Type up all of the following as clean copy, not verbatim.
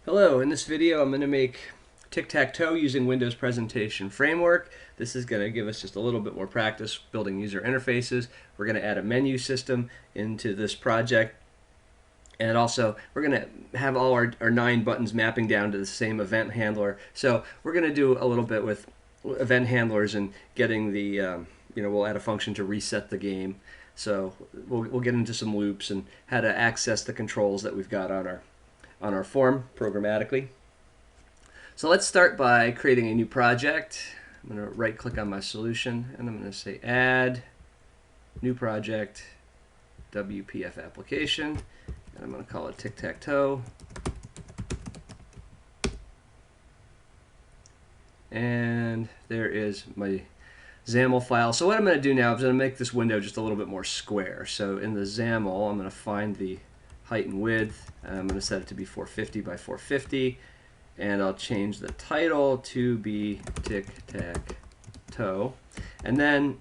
Hello, in this video I'm going to make Tic Tac Toe using Windows Presentation Framework. This is going to give us just a little bit more practice building user interfaces. We're going to add a menu system into this project, and also we're going to have all our 9 buttons mapping down to the same event handler. So we're going to do a little bit with event handlers and getting the, we'll add a function to reset the game. So we'll get into some loops and how to access the controls that we've got on our form programmatically. So let's start by creating a new project. I'm going to right click on my solution and I'm going to say add new project WPF application, and I'm going to call it Tic Tac Toe. And there is my XAML file. So what I'm going to do now is I'm going to make this window just a little bit more square. So in the XAML, I'm going to find the height and width, and I'm going to set it to be 450 by 450, and I'll change the title to be Tic Tac Toe, and then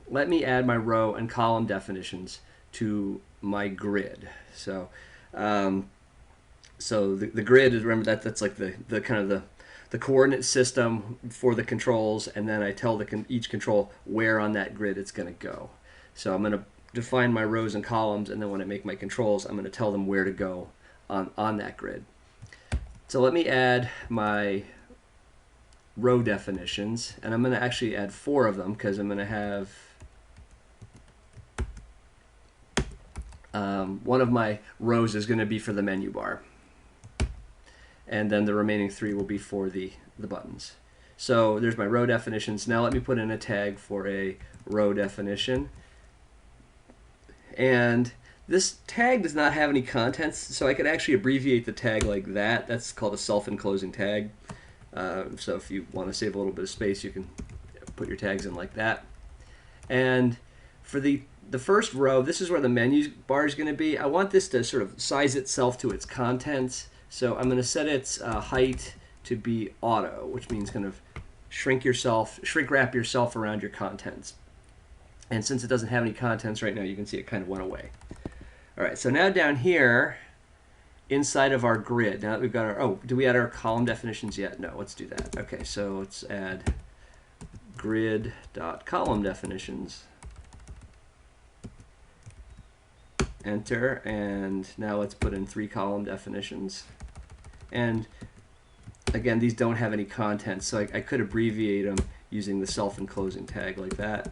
let me add my row and column definitions to my grid. So the grid is, remember, that's like the kind of the coordinate system for the controls, and then I tell each control where on that grid it's going to go. So I'm going to define my rows and columns, and then when I make my controls, I'm going to tell them where to go on that grid. So let me add my row definitions, and I'm going to actually add 4 of them because I'm going to have one of my rows is going to be for the menu bar, and then the remaining 3 will be for the buttons. So there's my row definitions. Now let me put in a tag for a row definition. And this tag does not have any contents, so I could actually abbreviate the tag like that. That's called a self-enclosing tag. So if you want to save a little bit of space, you can put your tags in like that. And for the first row, this is where the menu bar is going to be. I want this to sort of size itself to its contents. So I'm going to set its height to be auto, which means kind of shrink wrap yourself around your contents. And since it doesn't have any contents right now, you can see it kind of went away. All right, so now down here, inside of our grid, now that we've got our, do we add our column definitions yet? No, let's do that. Okay, so let's add grid.column definitions. Enter, and now let's put in 3 column definitions. And again, these don't have any contents, so I could abbreviate them using the self-enclosing tag like that.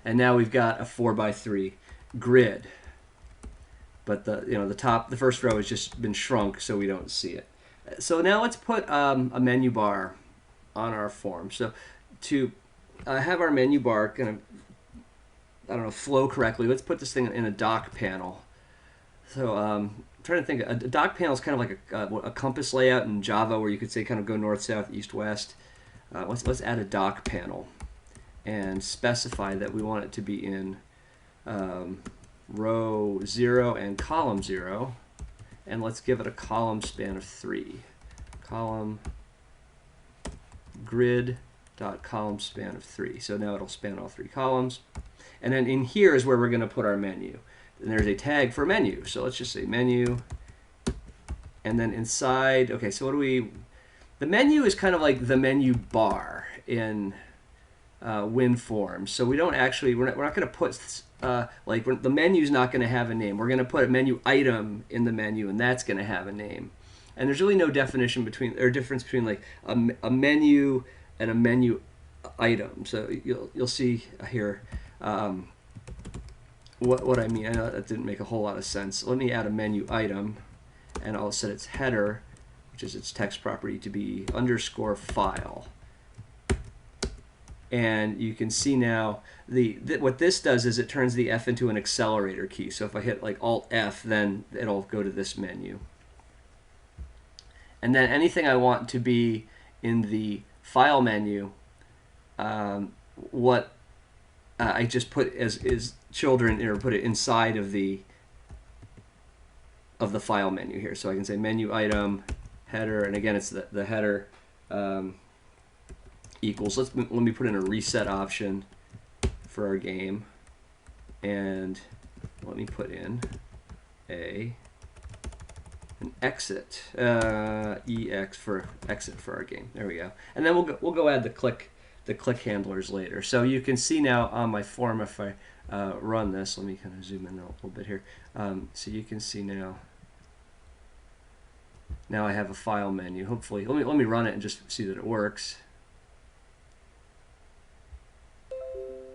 And now we've got a 4x3 grid, but the first row has just been shrunk, so we don't see it. So now let's put a menu bar on our form. So to have our menu bar kind of flow correctly, let's put this thing in a dock panel. So I'm trying to think. A dock panel is kind of like a compass layout in Java, where you could say kind of go north, south, east, west. Let's add a dock panel and specify that we want it to be in row 0 and column 0, and let's give it a column span of 3. Column grid.column span of 3. So now it'll span all 3 columns. And then in here is where we're going to put our menu. And there's a tag for menu. So let's just say menu. And then inside, okay, so the menu is kind of like the menu bar in WinForms. So we don't actually, we're not going to put, the menu's not going to have a name. We're going to put a menu item in the menu, and that's going to have a name. And there's really no difference between like a menu and a menu item. So you'll see here what I mean. I know that didn't make a whole lot of sense. Let me add a menu item, and I'll set its header, which is its text property, to be _file. And you can see now what this does is it turns the F into an accelerator key. So if I hit like Alt F, then it'll go to this menu. And then anything I want to be in the file menu, what I just put as children, or put it inside of the file menu here. So I can say menu item header, and again it's the header equals. Let me put in a reset option for our game, and let me put in a an exit, ex for exit for our game. There we go. And then we'll go add the click handlers later. So you can see now on my form, if I run this, let me kind of zoom in a little bit here. So you can see now. Now I have a file menu. Hopefully, let me run it and just see that it works.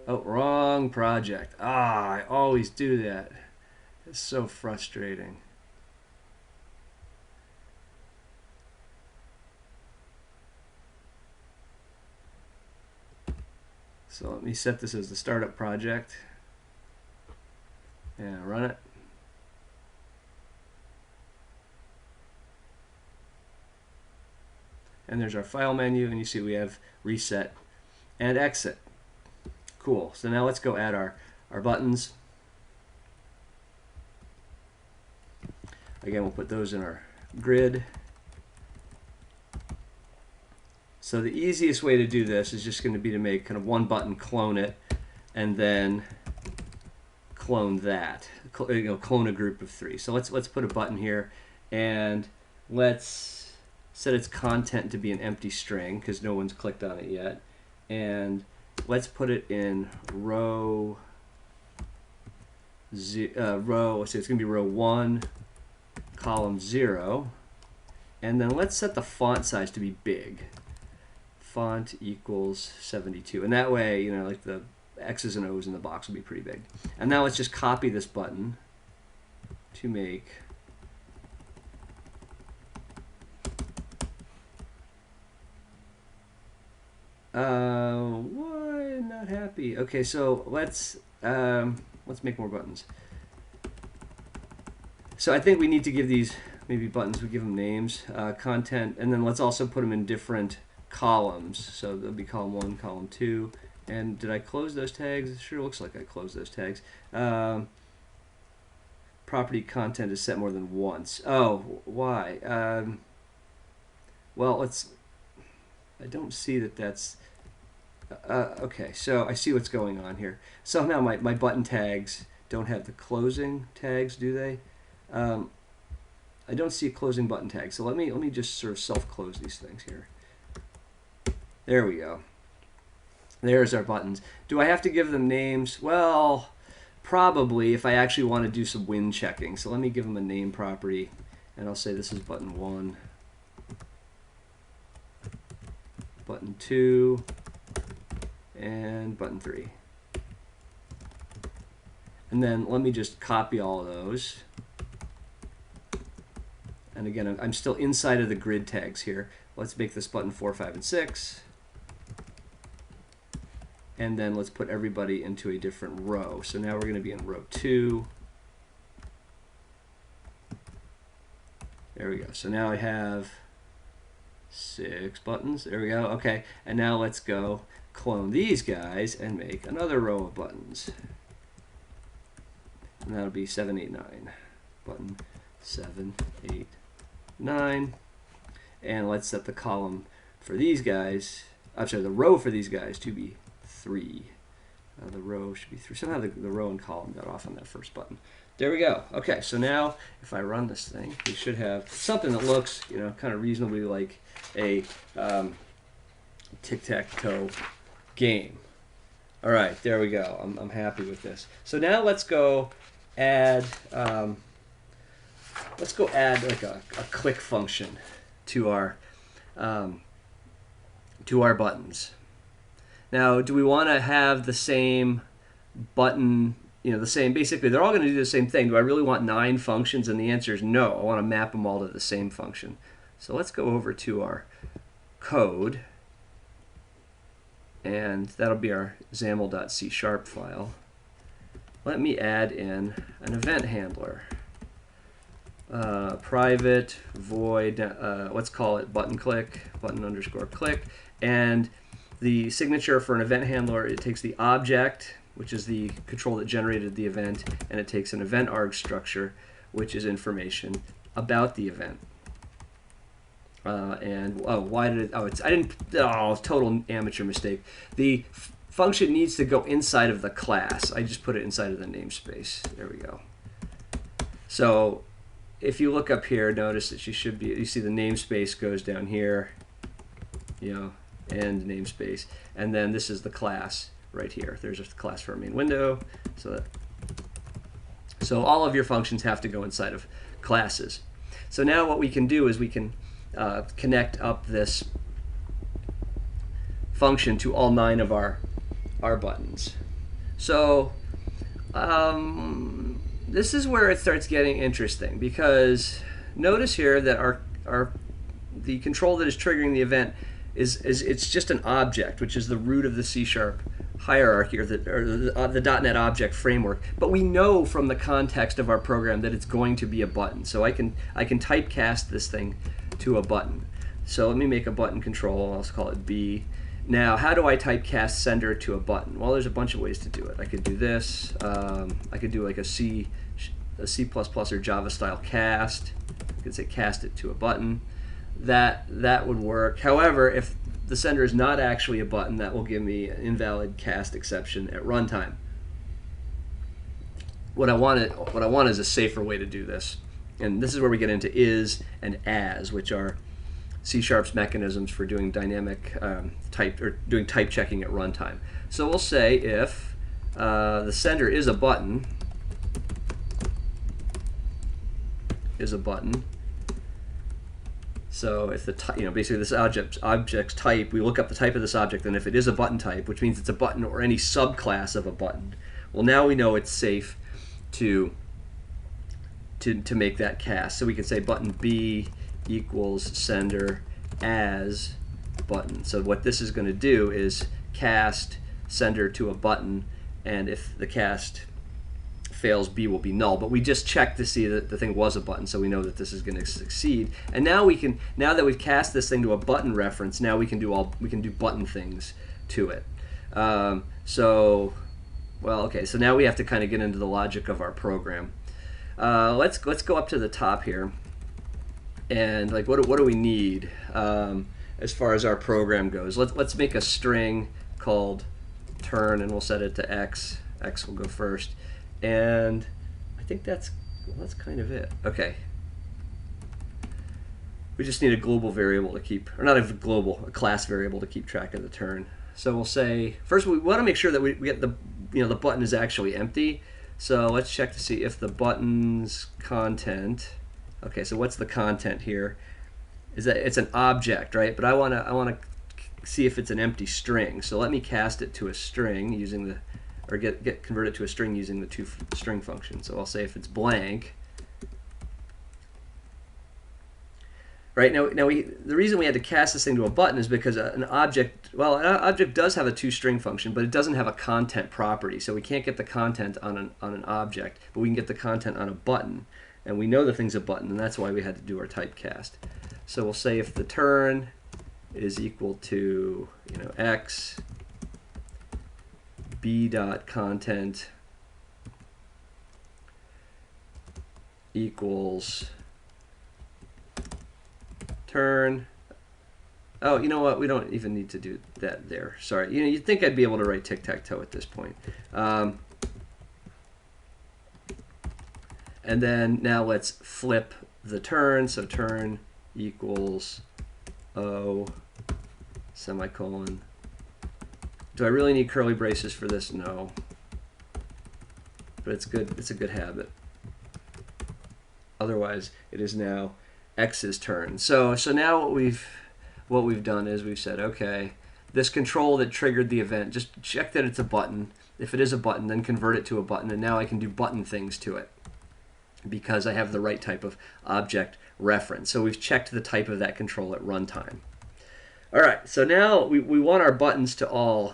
Oh, wrong project. Ah, I always do that. It's so frustrating. So let me set this as the startup project and run it. And there's our file menu, and you see we have reset and exit. Cool. So now let's go add our buttons. Again, we'll put those in our grid. So the easiest way to do this is just going to be to make kind of one button, clone it, and then clone that. Clone a group of 3. So let's put a button here, and let's set its content to be an empty string because no one's clicked on it yet. And let's put it in row. Let's say it's going to be row 1, column 0, and then let's set the font size to be big. Font equals 72, and that way, you know, like the X's and O's in the box will be pretty big. And now let's just copy this button to make why not happy? Okay, so let's make more buttons. So I think we need to give these maybe buttons. We give them names, content, and then let's also put them in different columns. So there'll be column 1, column 2. And did I close those tags? It sure looks like I closed those tags. Property content is set more than once. Oh, why? Well, I don't see that that's... okay, so I see what's going on here. Somehow my button tags don't have the closing tags, do they? I don't see a closing button tag. So let me just sort of self-close these things here. There we go. There's our buttons. Do I have to give them names? Well, probably if I actually want to do some win checking. So let me give them a name property, and I'll say this is button 1, button 2, and button 3. And then let me just copy all of those. And again, I'm still inside of the grid tags here. Let's make this button 4, 5, and 6. And then let's put everybody into a different row. So now we're going to be in row 2. There we go. So now I have 6 buttons. There we go. Okay. And now let's go clone these guys and make another row of buttons. And that'll be 7, 8, 9. Button 7, 8, 9. And let's set the column for these guys, I'm sorry, the row for these guys to be 3. The row should be 3. Somehow the row and column got off on that first button. There we go. Okay, so now if I run this thing, we should have something that looks, you know, kind of reasonably like a Tic Tac Toe game. All right, there we go. I'm happy with this. So now let's go add like a click function to our buttons. Now, do we want to have the same button, you know, the same, basically they're all going to do the same thing. Do I really want 9 functions? And the answer is no. I want to map them all to the same function. So let's go over to our code, and that'll be our XAML.c# file. Let me add in an event handler. Private void, let's call it button click, button underscore click, and the signature for an event handler, it takes the object, which is the control that generated the event, and it takes an event arg structure, which is information about the event. And oh, why did it? Oh, I didn't. Oh, total amateur mistake. The function needs to go inside of the class. I just put it inside of the namespace. There we go. So if you look up here, notice that you see the namespace goes down here, you know, and namespace, and then this is the class right here. There's a class for our main window. So all of your functions have to go inside of classes. So now what we can do is we can connect up this function to all 9 of our buttons. So this is where it starts getting interesting, because notice here that the control that is triggering the event it's just an object, which is the root of the C# hierarchy, or the .NET object framework. But we know from the context of our program that it's going to be a button. So I can typecast this thing to a button. So let me make a button control. I'll just call it B. Now, how do I typecast sender to a button? Well, there's a bunch of ways to do it. I could do this. I could do like a C++ or Java style cast. I could say cast it to a button. That would work. However, if the sender is not actually a button, that will give me an invalid cast exception at runtime. What I want is a safer way to do this, and this is where we get into is and as, which are C#'s mechanisms for doing dynamic doing type checking at runtime. So we'll say if the sender is a button, So if basically this object's type, we look up the type of this object, and if it is a button type, which means it's a button or any subclass of a button, well, now we know it's safe to make that cast. So we can say button B equals sender as button. So what this is going to do is cast sender to a button, and if the cast fails, B will be null. But we just checked to see that the thing was a button, so we know that this is going to succeed. And now now that we've cast this thing to a button reference, now we can do button things to it. So now we have to kind of get into the logic of our program. Let's go up to the top here, and like what do we need as far as our program goes? Let's make a string called turn, and we'll set it to x. X will go first. And I think that's kind of it. Okay. We just need a global variable to keep, or not a class variable to keep track of the turn. So we'll say, first we want to make sure that we get the button is actually empty. So let's check to see if the button's content. Okay, so what's the content here? Is that it's an object, right? But I want to see if it's an empty string. So let me cast it to a string using the convert it to a string using the toString function. So I'll say if it's blank. Right now the reason we had to cast this thing to a button is because an object does have a toString function, but it doesn't have a content property. So we can't get the content on an object, but we can get the content on a button. And we know the thing's a button, and that's why we had to do our typecast. So we'll say if the turn is equal to x, b.content equals turn. Oh, you know what? We don't even need to do that there. Sorry. You'd think I'd be able to write Tic Tac Toe at this point. And then now let's flip the turn. So turn equals O semicolon. Do I really need curly braces for this? No. But it's good. It's a good habit. Otherwise, it is now X's turn. So now what we've done is we've said, okay, this control that triggered the event, just check that it's a button. If it is a button, then convert it to a button, and now I can do button things to it because I have the right type of object reference. So we've checked the type of that control at runtime. All right, so now we want our buttons to all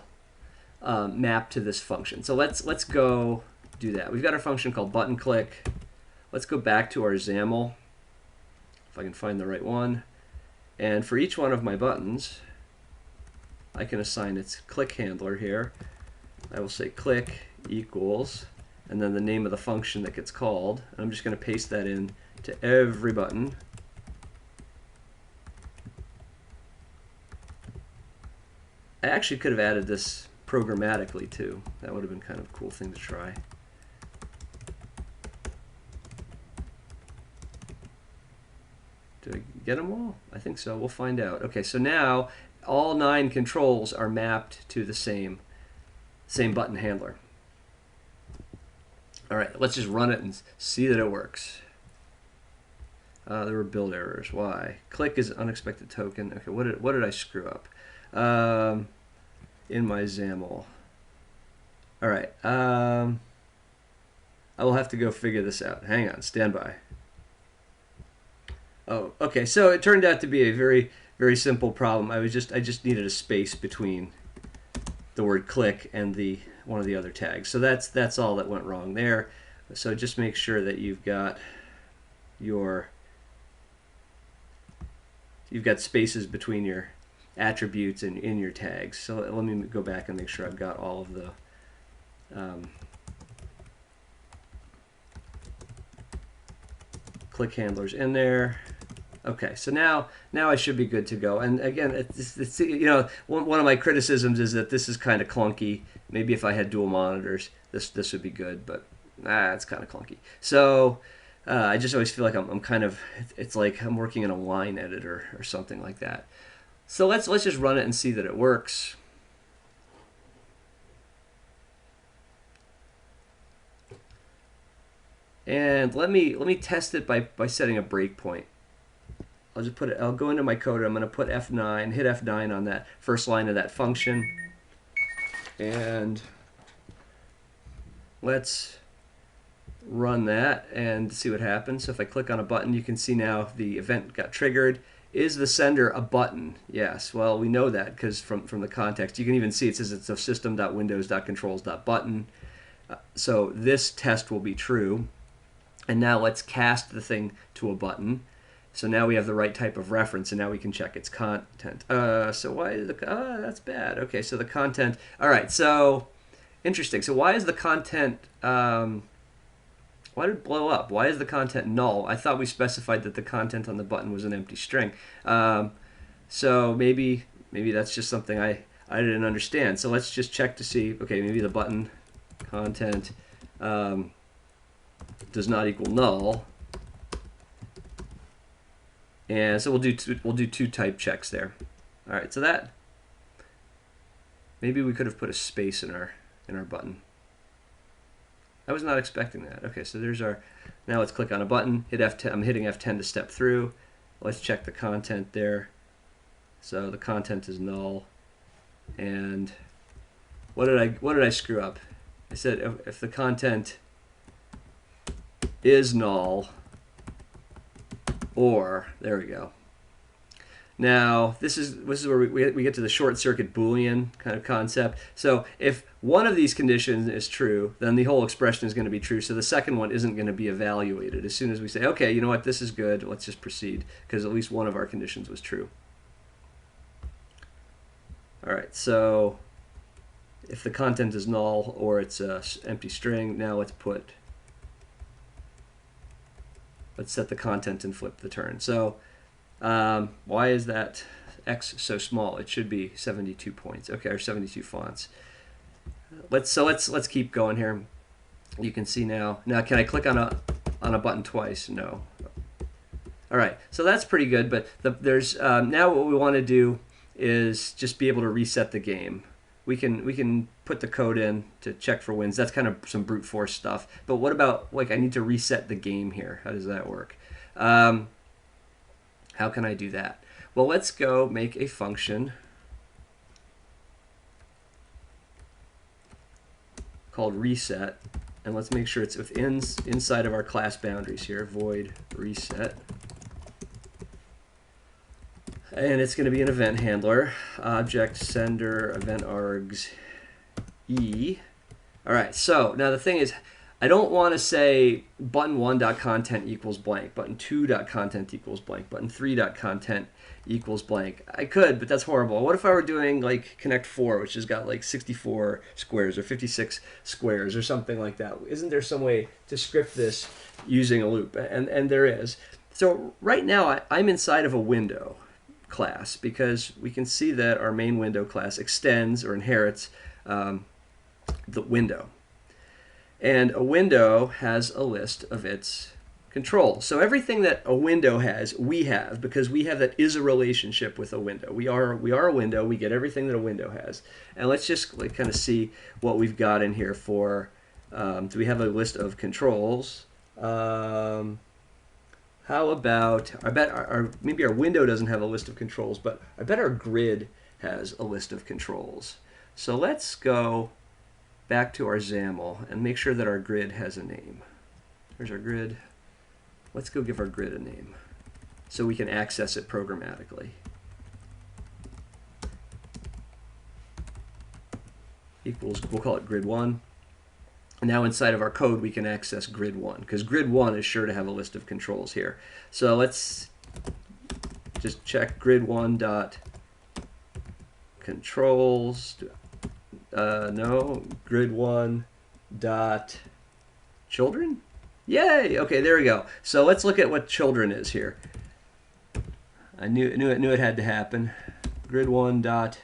map to this function. So let's go do that. We've got our function called button click. Let's go back to our XAML, if I can find the right one. And for each one of my buttons, I can assign its click handler here. I will say click equals, and then the name of the function that gets called. And I'm just going to paste that in to every button. I actually could have added this programmatically too. That would have been kind of a cool thing to try. Did I get them all? I think so. We'll find out. Okay, so now all 9 controls are mapped to the same button handler. All right, let's just run it and see that it works. There were build errors. Why? Click is unexpected token. Okay, what did I screw up? In my XAML. All right. I will have to go figure this out. Hang on. Stand by. Oh, okay. So it turned out to be a very, very simple problem. I just needed a space between the word click and one of the other tags. So that's all that went wrong there. So just make sure that you've got spaces between your attributes and in your tags. So let me go back and make sure I've got all of the click handlers in there. Okay, so now I should be good to go. And again, it's you know, one of my criticisms is that this is kind of clunky. Maybe if I had dual monitors, this would be good, but it's kind of clunky. So I just always feel like I'm kind of, it's like I'm working in a line editor or something like that. So let's just run it and see that it works. And let me test it by setting a breakpoint. I'll go into my code. I'm going to put F9, hit F9 on that first line of that function, and let's run that and see what happens. So if I click on a button, you can see now the event got triggered. Is the sender a button? Yes. Well, we know that because from the context, you can even see it says it's a system.windows.controls.button. So this test will be true. And now let's cast the thing to a button. So now we have the right type of reference, and now we can check its content. So why is that's bad. Okay, so the content. All right, so interesting. So why is the content? Why did it blow up? Why is the content null? I thought we specified that the content on the button was an empty string. So maybe that's just something I didn't understand. So let's just check to see. Okay, maybe the button content does not equal null. And so we'll do two type checks there. All right, so that maybe we could have put a space in our button. I was not expecting that. Okay, so there's our. Now let's click on a button. Hit F10. I'm hitting F10 to step through. Let's check the content there. So the content is null. And what did I screw up? I said if the content is null. Or, there we go. Now, this is where we get to the short circuit Boolean kind of concept. So if one of these conditions is true, then the whole expression is going to be true. So the second one isn't going to be evaluated. As soon as we say, okay, you know what, this is good, let's just proceed, because at least one of our conditions was true. All right, so if the content is null or it's an empty string, now let's set the content and flip the turn. So why is that X so small? It should be 72 points. Okay, or 72 fonts. Let's keep going here. You can see now. Now, can I click on a button twice? No. All right, so that's pretty good. But there's now what we want to do is just be able to reset the game. We can put the code in to check for wins. That's kind of some brute force stuff. But what about, like, I need to reset the game here? How does that work? How can I do that? Well, let's go make a function called reset, and let's make sure it's inside of our class boundaries here. Void reset. And it's going to be an event handler, object sender event args e. All right, so now the thing is, I don't want to say button1.content equals blank, button2.content equals blank, button3.content equals blank. I could, but that's horrible. What if I were doing like connect 4, which has got like 64 squares or 56 squares or something like that? Isn't there some way to script this using a loop? And there is. So right now I'm inside of a window class, because we can see that our main window class extends or inherits the window. And a window has a list of its control. So everything that a window has, we have, because we have that is a relationship with a window. We are a window. We get everything that a window has. And let's just like kind of see what we've got in here for. Do we have a list of controls? How about, I bet maybe our window doesn't have a list of controls, but I bet our grid has a list of controls. So let's go back to our XAML and make sure that our grid has a name. There's our grid. Let's go give our grid a name so we can access it programmatically. Equals, we'll call it grid 1. And now inside of our code we can access grid 1 because grid 1 is sure to have a list of controls here. So let's just check grid 1 dot controls. No, grid 1 dot children. Yay! Okay, there we go. So let's look at what children is here. I knew it had to happen. Grid 1 dot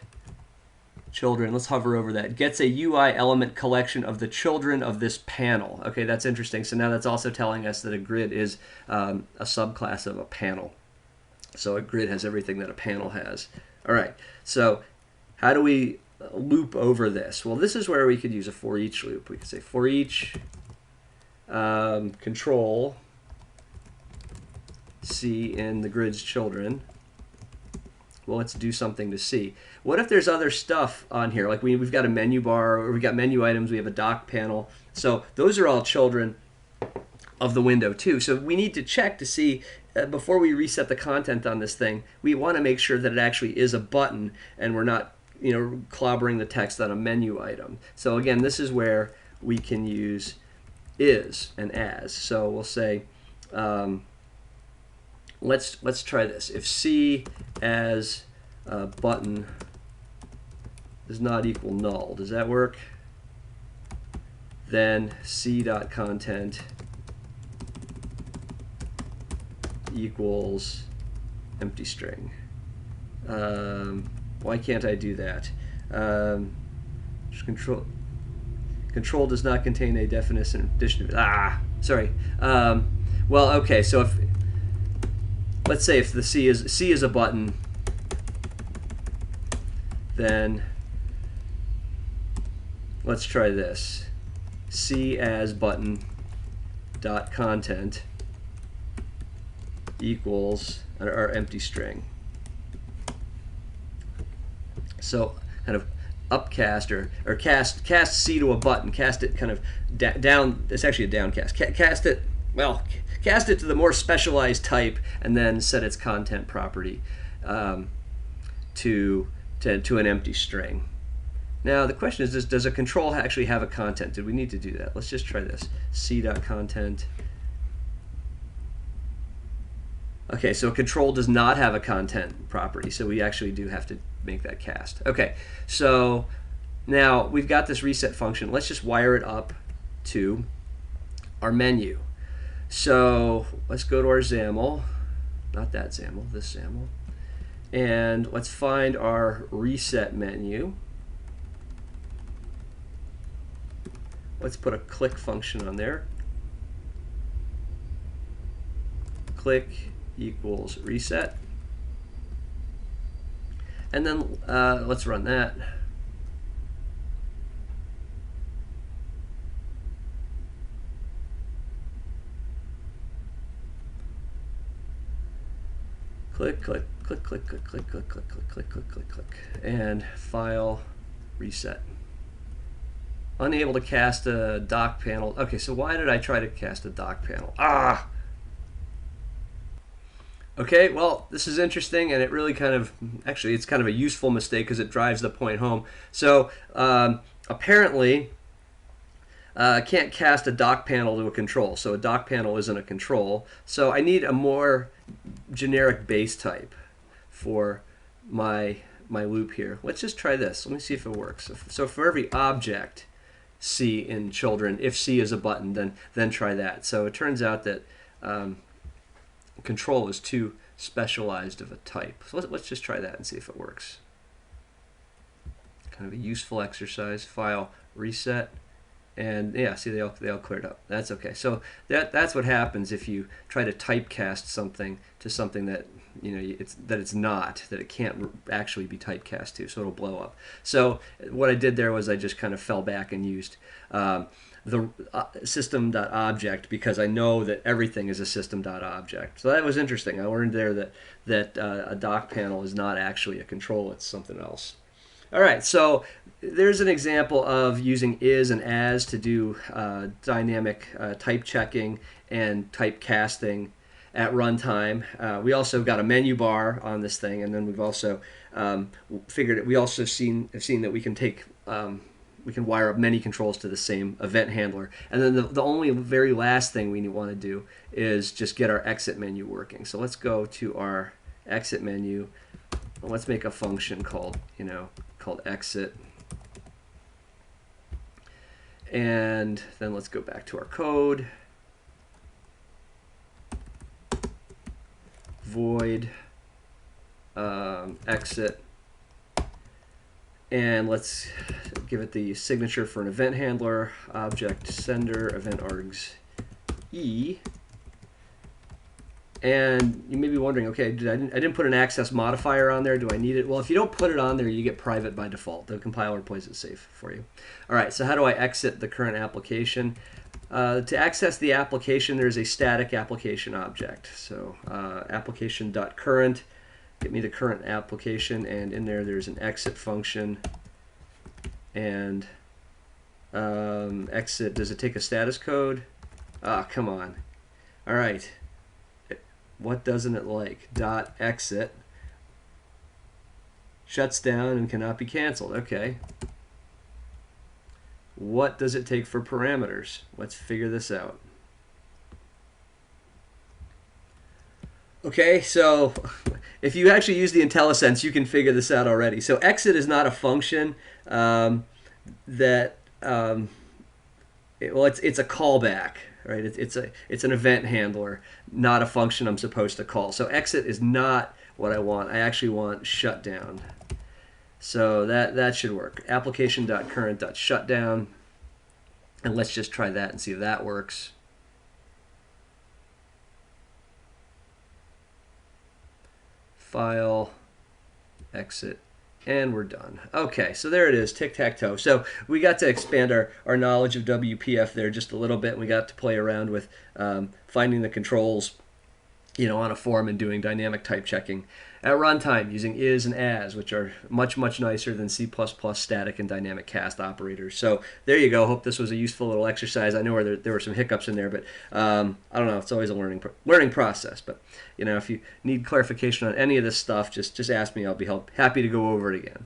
children. Let's hover over that. Gets a UI element collection of the children of this panel. Okay, that's interesting. So now that's also telling us that a grid is a subclass of a panel. So a grid has everything that a panel has. All right. So how do we loop over this? Well, this is where we could use a for each loop. We could say for each control C in the grid's children. Well, let's do something to C. What if there's other stuff on here? Like we've got a menu bar, or we've got menu items, we have a dock panel. So those are all children of the window too. So we need to check to see, before we reset the content on this thing, we want to make sure that it actually is a button and we're not, you know, clobbering the text on a menu item. So again, this is where we can use is and as. So we'll say, let's try this. If C as button does not equal null, does that work? Then C.content equals empty string. Why can't I do that? Control does not contain a definition. Sorry. Well, okay. So if let's say if the C is a button, then let's try this. C as button dot content equals our empty string. So kind of upcast or cast C to a button, cast it kind of down. It's actually a downcast. Cast it to the more specialized type, and then set its content property to an empty string. Now the question is, does a control actually have a content? Did we need to do that? Let's just try this. C.content. Okay, so control does not have a content property, so we actually do have to make that cast. Okay, so now we've got this reset function. Let's just wire it up to our menu. So let's go to our XAML, not that XAML, this XAML, and let's find our reset menu. Let's put a click function on there. Click equals reset. And then let's run that. Click, click, click, click, click, click, click, click, click, click, click, click, click, and file reset. Unable to cast a dock panel. Okay, so why did I try to cast a dock panel? Okay, well, this is interesting, and it really kind of, actually, it's kind of a useful mistake because it drives the point home. So apparently, I can't cast a dock panel to a control. So a dock panel isn't a control. So I need a more generic base type for my loop here. Let's just try this. Let me see if it works. So for every object C in children, if C is a button, then try that. So it turns out that control is too specialized of a type. So let's just try that and see if it works. Kind of a useful exercise. File reset And yeah, see, they all cleared up. That's okay. So that's what happens if you try to typecast something to something that it's not, that it can't actually be typecast to, so it'll blow up. So what I did there was I just kind of fell back and used the system.object, because I know that everything is a system.object. So that was interesting. I learned there that a dock panel is not actually a control, it's something else. All right, so there's an example of using is and as to do dynamic type checking and type casting at runtime. We also got a menu bar on this thing, and then we've also figured we also have seen that we can take we can wire up many controls to the same event handler. And then the only very last thing we want to do is just get our exit menu working. So let's go to our exit menu. Let's make a function called exit. And then let's go back to our code. Void exit. And let's give it the signature for an event handler, object sender, event args e. And you may be wondering, okay, I didn't put an access modifier on there. Do I need it? Well, if you don't put it on there, you get private by default. The compiler plays it safe for you. All right, so how do I exit the current application? To access the application, there's a static application object. So application.current, get me the current application, and in there's an exit function. And exit, does it take a status code? Ah, come on. All right. What doesn't it like? Dot exit shuts down and cannot be canceled. Okay. What does it take for parameters? Let's figure this out. Okay, so if you actually use the IntelliSense, you can figure this out already. So exit is not a function that it's a callback. Right? It's an event handler, not a function I'm supposed to call. So exit is not what I want. I actually want shutdown. So that should work. Application.current.shutdown. And let's just try that and see if that works. File, exit, and we're done. Okay, so there it is, tic-tac-toe. So we got to expand our knowledge of WPF there just a little bit. We got to play around with finding the controls, on a form and doing dynamic type checking at runtime using is and as, which are much, much nicer than C++ static and dynamic cast operators. So there you go. Hope this was a useful little exercise. I know there were some hiccups in there, but I don't know. It's always a learning process. But if you need clarification on any of this stuff, just ask me. I'll be happy to go over it again.